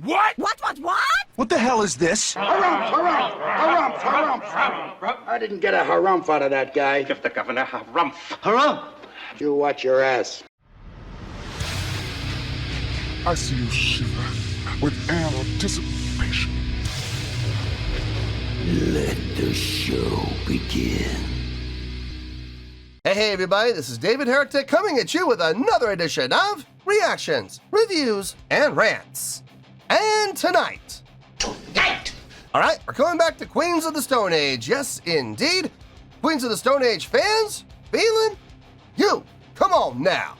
What? What? What the hell is this? Harumph. I didn't get a harumph out of that guy. Give the governor harumph. Harumph! You watch your ass. I see you shiver with anticipation. Let the show begin. Hey everybody, this is David Heretic coming at you with another edition of Reactions, Reviews, and Rants. And tonight, alright, we're going back to Queens of the Stone Age. Yes, indeed. Queens of the Stone Age fans, feeling you. Come on now.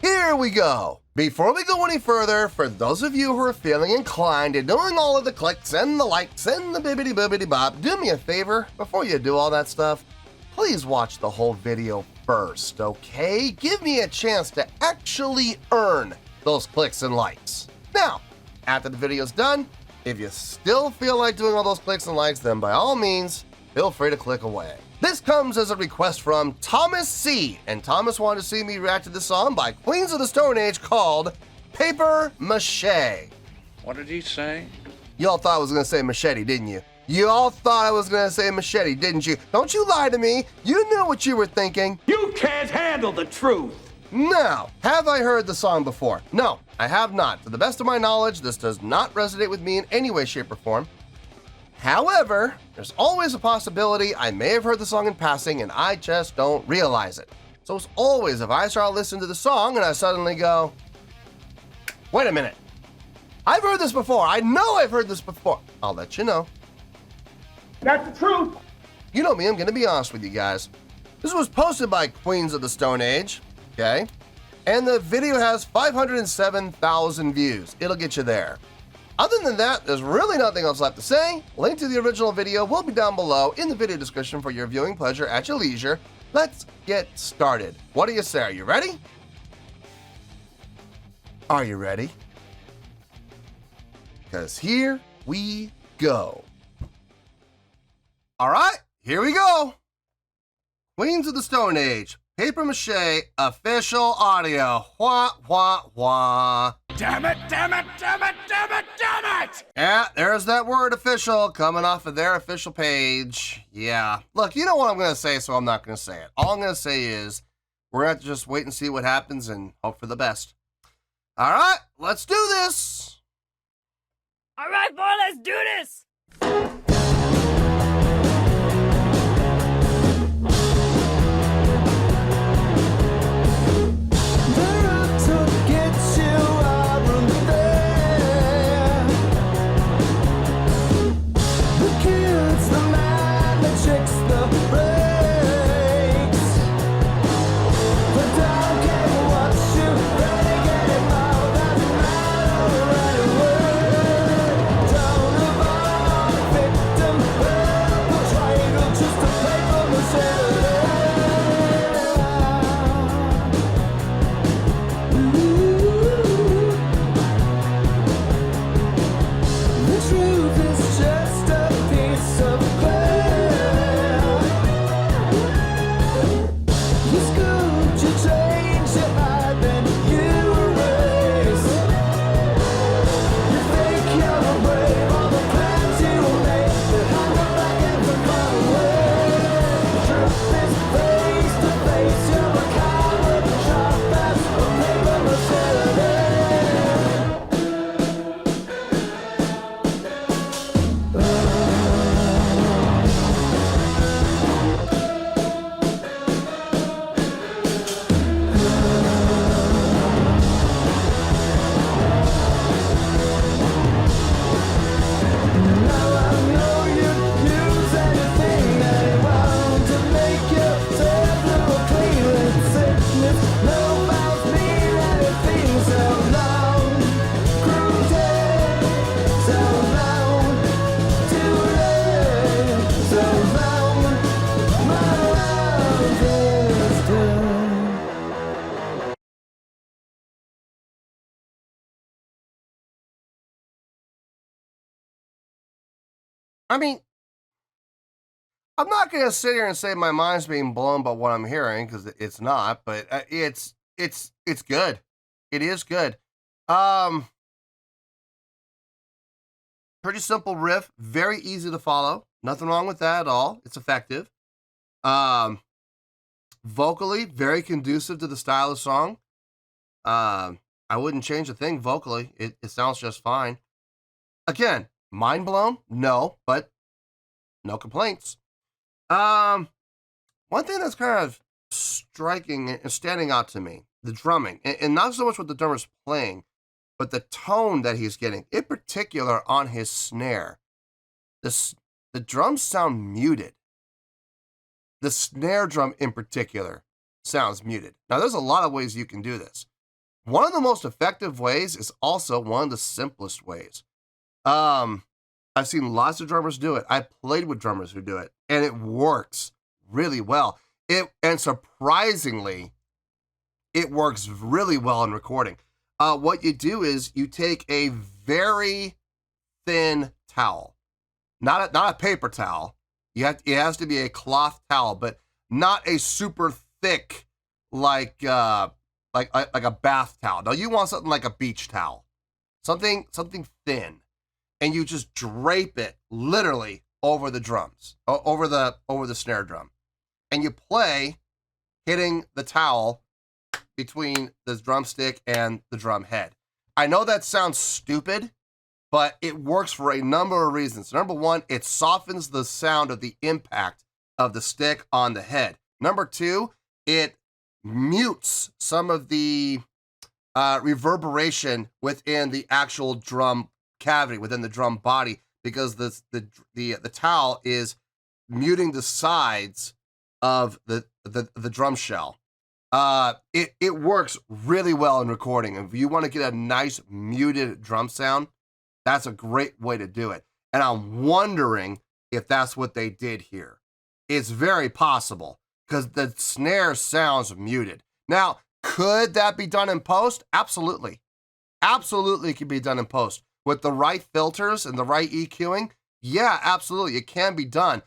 Here we go. Before we go any further, for those of you who are feeling inclined to doing all of the clicks and the likes and the bibbidi-bobbidi bop, do me a favor, before you do all that stuff, please watch the whole video first, okay? Give me a chance to actually earn those clicks and likes. Now, after the video's done, if you still feel like doing all those clicks and likes, then by all means, feel free to click away. This comes as a request from Thomas C. And Thomas wanted to see me react to this song by Queens of the Stone Age called Paper Mache. What did he say? Y'all thought I was gonna say machete, didn't you? You all thought I was gonna say machete, didn't you? Don't you lie to me. You knew what you were thinking. You can't handle the truth! Now, have I heard the song before? No, I have not. To the best of my knowledge, this does not resonate with me in any way, shape, or form. However, there's always a possibility I may have heard the song in passing and I just don't realize it. So it's always if I start listening to the song and I suddenly go, wait a minute, I've heard this before. I know I've heard this before. I'll let you know. That's the truth! You know me, I'm gonna be honest with you guys. This was posted by Queens of the Stone Age, okay? And the video has 507,000 views. It'll get you there. Other than that, there's really nothing else left to say. Link to the original video will be down below in the video description for your viewing pleasure at your leisure. Let's get started. What do you say? Are you ready? Are you ready? Because here we go. All right, here we go. Queens of the Stone Age, Paper Mache, official audio. Wah, wah, wah. Damn it! Yeah, there's that word official coming off of their official page. Yeah. Look, you know what I'm going to say, so I'm not going to say it. All I'm going to say is we're going to have to just wait and see what happens and hope for the best. All right, let's do this. All right, boy, let's do this. I mean, I'm not going to sit here and say my mind's being blown by what I'm hearing, because it's not, but it's good. It is good. Pretty simple riff, very easy to follow. Nothing wrong with that at all. It's effective. Vocally, very conducive to the style of song. I wouldn't change a thing vocally. It sounds just fine. Again, mind blown? No, but no complaints. One thing that's kind of striking and standing out to me, the drumming, and not so much what the drummer's playing, but the tone that he's getting, in particular on his snare. The drums sound muted. The snare drum in particular sounds muted. Now, there's a lot of ways you can do this. One of the most effective ways is also one of the simplest ways. I've seen lots of drummers do it. I played with drummers who do it, and it works really well. And surprisingly, it works really well in recording. What you do is you take a very thin towel, not a paper towel. It has to be a cloth towel, but not a super thick like a bath towel. No, you want something like a beach towel, something thin, and you just drape it literally over the drums, over the snare drum, and you play, hitting the towel between the drumstick and the drum head. I know that sounds stupid, but it works for a number of reasons. Number one, it softens the sound of the impact of the stick on the head. Number two, it mutes some of the reverberation within the actual drum cavity, within the drum body, because the towel is muting the sides of the drum shell. It works really well in recording. If you want to get a nice muted drum sound, that's a great way to do it. And I'm wondering if that's what they did here. It's very possible because the snare sounds muted. Now, could that be done in post? Absolutely. Absolutely can be done in post. With the right filters and the right EQing, yeah, absolutely. It can be done.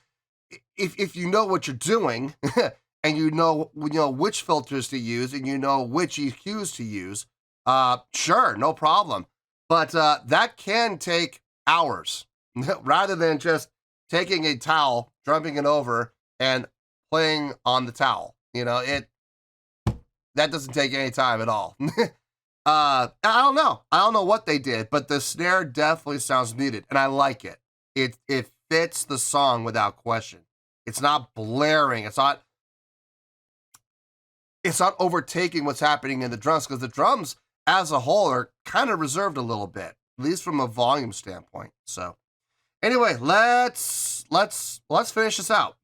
If you know what you're doing and you know which filters to use and you know which EQs to use, sure, no problem. But that can take hours rather than just taking a towel, drumming it over, and playing on the towel. That doesn't take any time at all. I don't know. I don't know what they did, but the snare definitely sounds muted, and I like it. It fits the song without question. It's not blaring. It's not overtaking what's happening in the drums, because the drums as a whole are kind of reserved a little bit, at least from a volume standpoint. So anyway, let's finish this out.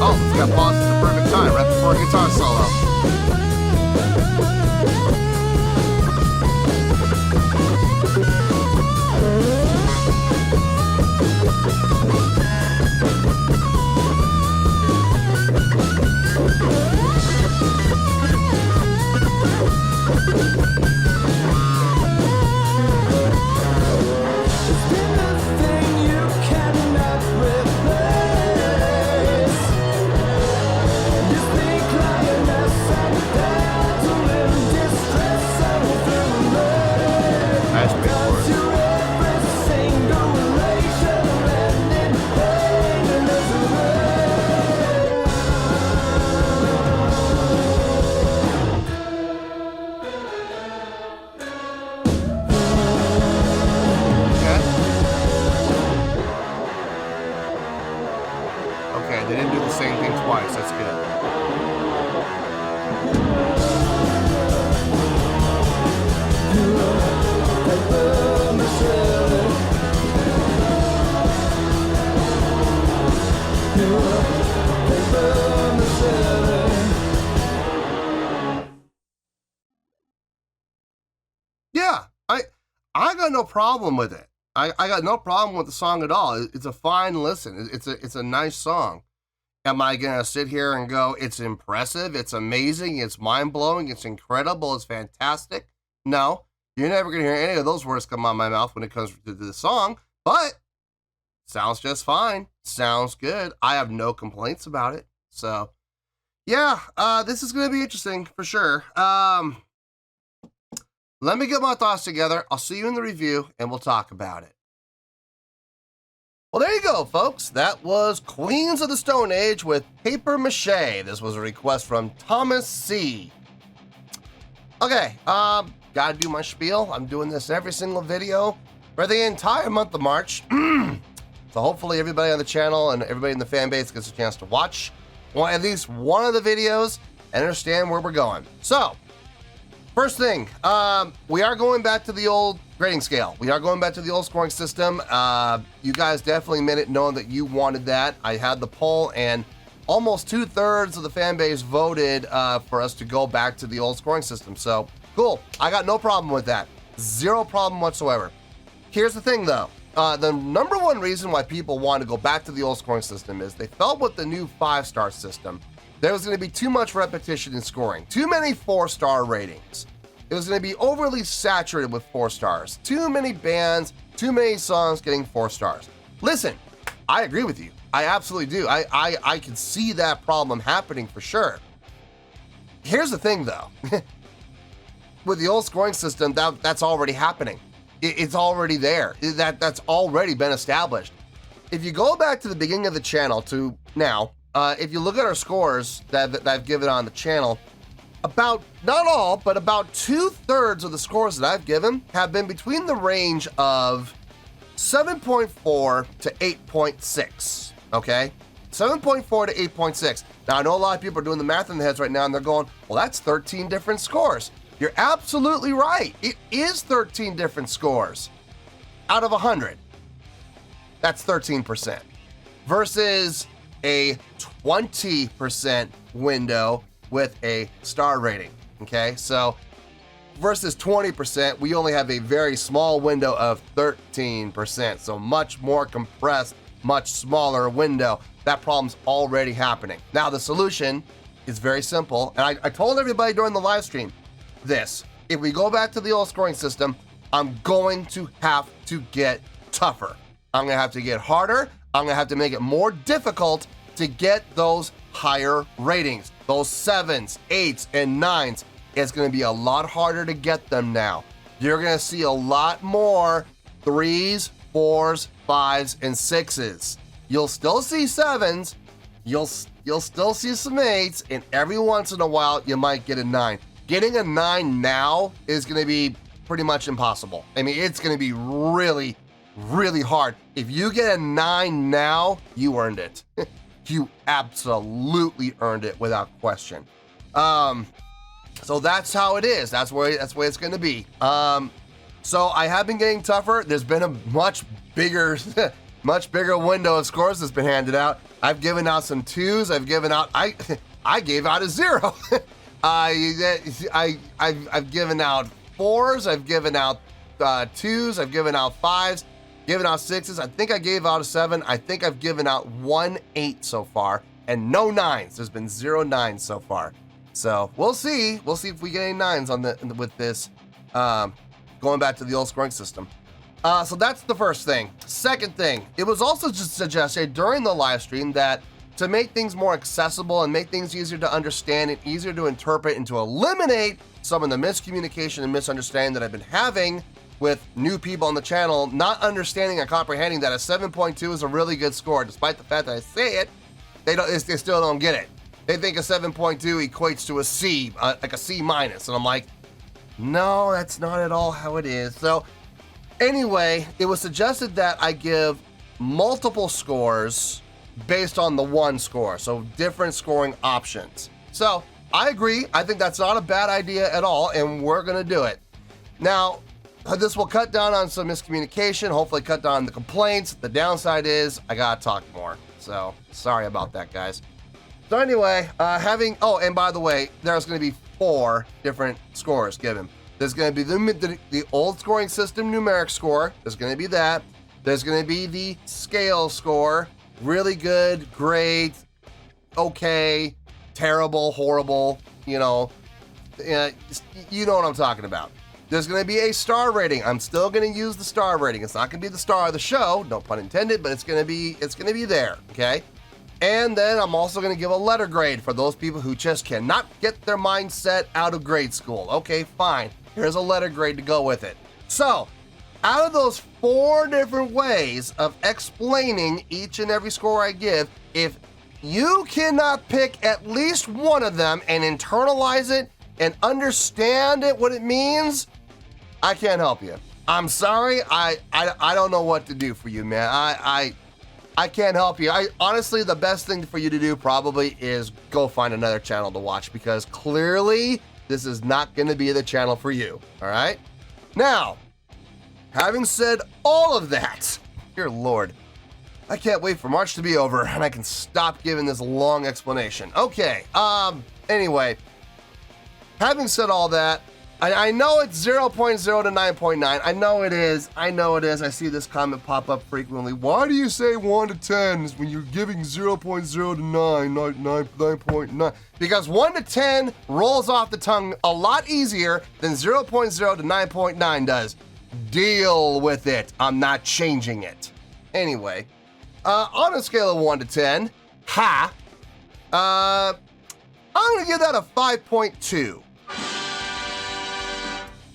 Oh, let's get pause at the perfect time, right before a guitar solo. Yeah, I got no problem with it. I got no problem with the song at all. It's a fine listen. It's a nice song. Am I gonna sit here and go, it's impressive, it's amazing, it's mind-blowing, it's incredible, it's fantastic? No, you're never gonna hear any of those words come out of my mouth when it comes to the song, but sounds just fine. Sounds good. I have no complaints about it. So, yeah, this is going to be interesting for sure. Let me get my thoughts together. I'll see you in the review, and we'll talk about it. Well, there you go, folks. That was Queens of the Stone Age with Paper Mache. This was a request from Thomas C. Okay, gotta do my spiel. I'm doing this every single video for the entire month of March. So hopefully everybody on the channel and everybody in the fan base gets a chance to watch at least one of the videos and understand where we're going. So, first thing, we are going back to the old grading scale. We are going back to the old scoring system. You guys definitely made it known that you wanted that. I had the poll, and almost 2/3 of the fan base voted for us to go back to the old scoring system. So, cool. I got no problem with that. Zero problem whatsoever. Here's the thing, though. The number one reason why people want to go back to the old scoring system is they felt with the new 5-star system, there was going to be too much repetition in scoring. Too many 4-star ratings. It was going to be overly saturated with 4 stars. Too many bands, too many songs getting 4 stars. Listen, I agree with you. I absolutely do. I can see that problem happening for sure. Here's the thing, though. With the old scoring system, that's already happening. It's already there. That's already been established. If you go back to the beginning of the channel to now, if you look at our scores that I've given on the channel, about, not all, but about 2/3 of the scores that I've given have been between the range of 7.4 to 8.6, okay? 7.4 to 8.6. Now, I know a lot of people are doing the math in their heads right now, and they're going, well, that's 13 different scores. You're absolutely right. It is 13 different scores out of 100. That's 13% versus a 20% window with a star rating, okay? So versus 20%, we only have a very small window of 13%, so much more compressed, much smaller window. That problem's already happening. Now, the solution is very simple, and I told everybody during the live stream this. If we go back to the old scoring system, I'm going to have to get tougher. I'm going to have to get harder. I'm going to have to make it more difficult to get those higher ratings. Those 7s, 8s, and 9s. It's going to be a lot harder to get them now. You're going to see a lot more 3s, 4s, 5s, and 6s. You'll still see 7s. You'll still see some 8s, and every once in a while, you might get a 9. Getting a 9 now is going to be pretty much impossible. I mean, it's going to be really, really hard. If you get a 9 now, you earned it. You absolutely earned it without question. So that's how it is. That's where it's going to be. So I have been getting tougher. There's been a much bigger window of scores that's been handed out. I've given out some 2s. I've given out, I gave out a 0. I've given out 4s, I've given out 2s, I've given out 5s, given out 6s. I think I gave out a 7. I think I've given out 1 8 so far, and no 9s. There's been 0 9s so far. So we'll see. We'll see if we get any 9s with this going back to the old scoring system. So that's the first thing. Second thing, it was also just suggested during the live stream that to make things more accessible and make things easier to understand and easier to interpret and to eliminate some of the miscommunication and misunderstanding that I've been having with new people on the channel, not understanding and comprehending that a 7.2 is a really good score, despite the fact that I say it, they still don't get it. They think a 7.2 equates to a C, like a C minus, and I'm like, no, that's not at all how it is. So anyway, it was suggested that I give multiple scores based on the one score, so different scoring options. So I agree. I think that's not a bad idea at all, and we're going to do it. Now, this will cut down on some miscommunication, hopefully cut down on the complaints. The downside is I got to talk more. So sorry about that, guys. So anyway, and by the way, there's going to be 4 different scores given. There's going to be the old scoring system numeric score. There's going to be that. There's going to be the scale score. Really good, great, okay, terrible, horrible, you know what I'm talking about. There's going to be a star rating. I'm still going to use the star rating. It's not going to be the star of the show, no pun intended, but it's going to be there, okay? And then I'm also going to give a letter grade for those people who just cannot get their mindset out of grade school. Okay, fine. Here's a letter grade to go with it. So, out of those 4 different ways of explaining each and every score I give, if you cannot pick at least one of them and internalize it and understand it, what it means, I can't help you. I'm sorry. I don't know what to do for you, man. I can't help you. Honestly, the best thing for you to do probably is go find another channel to watch, because clearly this is not going to be the channel for you. All right? Now, having said all of that, dear Lord, I can't wait for March to be over and I can stop giving this long explanation. Okay, anyway, having said all that, I know it's 0.0 to 9.9. I know it is. I see this comment pop up frequently. Why do you say 1 to 10 when you're giving 0.0 to 9.9? Because 1 to 10 rolls off the tongue a lot easier than 0.0 to 9.9 does. Deal with it. I'm not changing it. Anyway, on a scale of 1 to 10, I'm gonna give that a 5.2.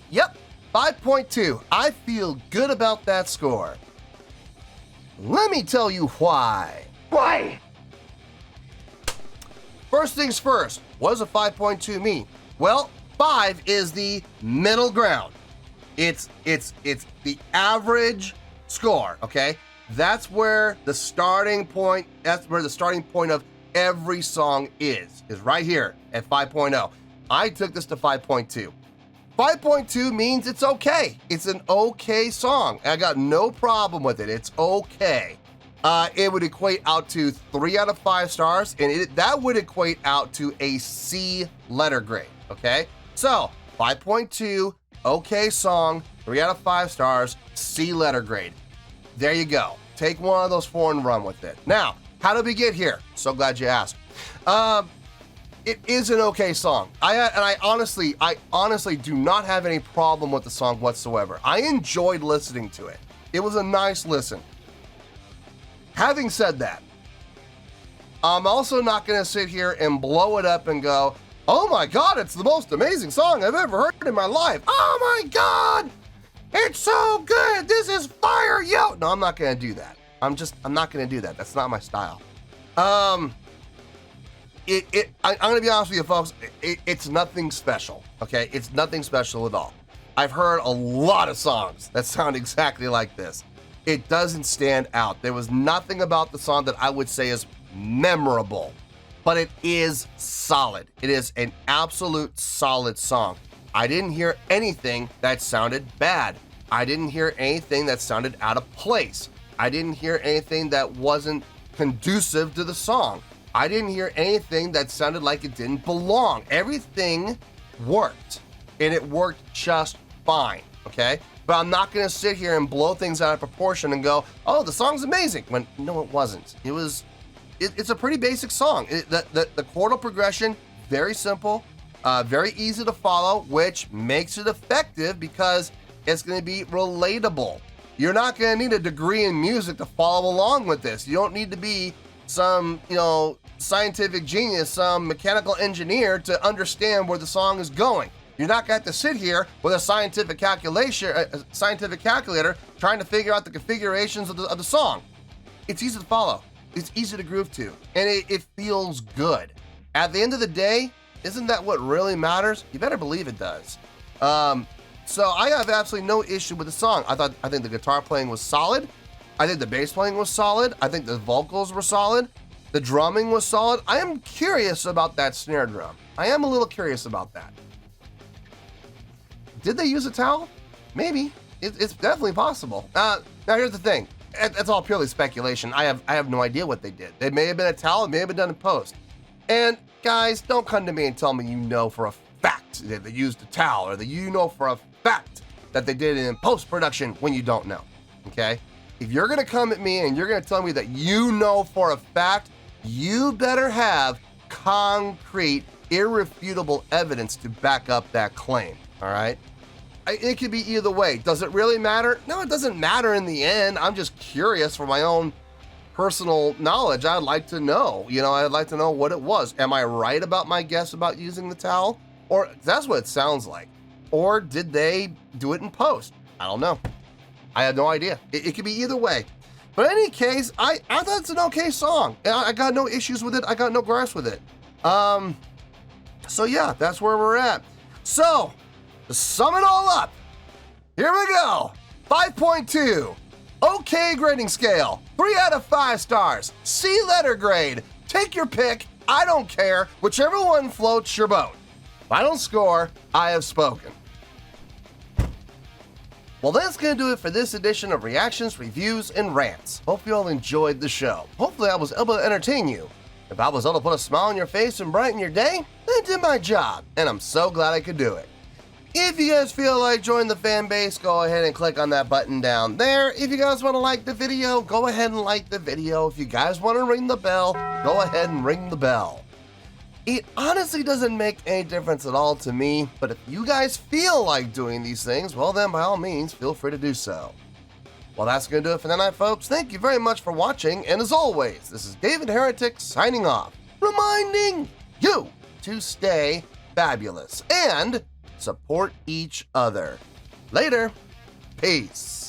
Yep, 5.2. I feel good about that score. Let me tell you why. Why? First things first, what does a 5.2 mean? Well, 5 is the middle ground. It's the average score, okay? That's where the starting point of every song is right here at 5.0. I took this to 5.2. 5.2 means it's okay. It's an okay song. I got no problem with it. It's okay. It would equate out to 3 out of 5 stars, and that would equate out to a C letter grade, okay? So, 5.2, okay song, 3 out of 5 stars, C letter grade. There you go. Take one of those 4 and run with it. Now, how did we get here? So glad you asked. It is an okay song. I honestly do not have any problem with the song whatsoever. I enjoyed listening to it. It was a nice listen. Having said that, I'm also not going to sit here and blow it up and go, oh my God, it's the most amazing song I've ever heard in my life. Oh my God, it's so good. This is fire, yo. No, I'm not going to do that. I'm not going to do that. That's not my style. I'm going to be honest with you, folks. It's nothing special, okay? It's nothing special at all. I've heard a lot of songs that sound exactly like this. It doesn't stand out. There was nothing about the song that I would say is memorable, but it is solid. It is an absolute solid song. I didn't hear anything that sounded bad. I didn't hear anything that sounded out of place. I didn't hear anything that wasn't conducive to the song. I didn't hear anything that sounded like it didn't belong. Everything worked, and it worked just fine, okay? But I'm not gonna sit here and blow things out of proportion and go, oh, the song's amazing, when no, it wasn't. It's a pretty basic song. The chordal progression, very simple, very easy to follow, which makes it effective because it's gonna be relatable. You're not gonna need a degree in music to follow along with this. You don't need to be some, scientific genius, some mechanical engineer to understand where the song is going. You're not going to have to sit here with a scientific calculator trying to figure out the configurations of the song. It's easy to follow. It's easy to groove to, and it feels good. At the end of the day, isn't that what really matters? You better believe it does. So I have absolutely no issue with the song. I think the guitar playing was solid. I think the bass playing was solid. I think the vocals were solid. The drumming was solid. I am curious about that snare drum. I am a little curious about that. Did they use a towel? Maybe. It's definitely possible. Now here's the thing. That's all purely speculation. I have no idea what they did. It may have been a towel. It may have been done in post. And guys, don't come to me and tell me you know for a fact that they used a towel, or that you know for a fact that they did it in post-production when you don't know, okay? If you're gonna come at me and you're gonna tell me that you know for a fact, you better have concrete, irrefutable evidence to back up that claim, all right? It could be either way. Does it really matter? No, it doesn't matter in the end. I'm just curious for my own personal knowledge, I'd like to know. I'd like to know what it was. Am I right about my guess about using the towel? Or that's what it sounds like. Or did they do it in post? I don't know. I have no idea. It could be either way. But in any case, I thought it's an okay song. I got no issues with it. I got no gripes with it. So yeah, that's where we're at. So, to sum it all up, here we go. 5.2. Okay grading scale. 3 out of 5 stars. C letter grade. Take your pick. I don't care. Whichever one floats your boat. Final score, I have spoken. Well, that's going to do it for this edition of Reactions, Reviews, and Rants. Hope you all enjoyed the show. Hopefully I was able to entertain you. If I was able to put a smile on your face and brighten your day, then I did my job, and I'm so glad I could do it. If you guys feel like joining the fan base, go ahead and click on that button down there. If you guys want to like the video, go ahead and like the video. If you guys want to ring the bell, go ahead and ring the bell. It honestly doesn't make any difference at all to me, but if you guys feel like doing these things, well then by all means, feel free to do so. Well, that's going to do it for tonight, folks. Thank you very much for watching, and as always, this is David Heretic signing off, reminding you to stay fabulous and support each other. Later. Peace.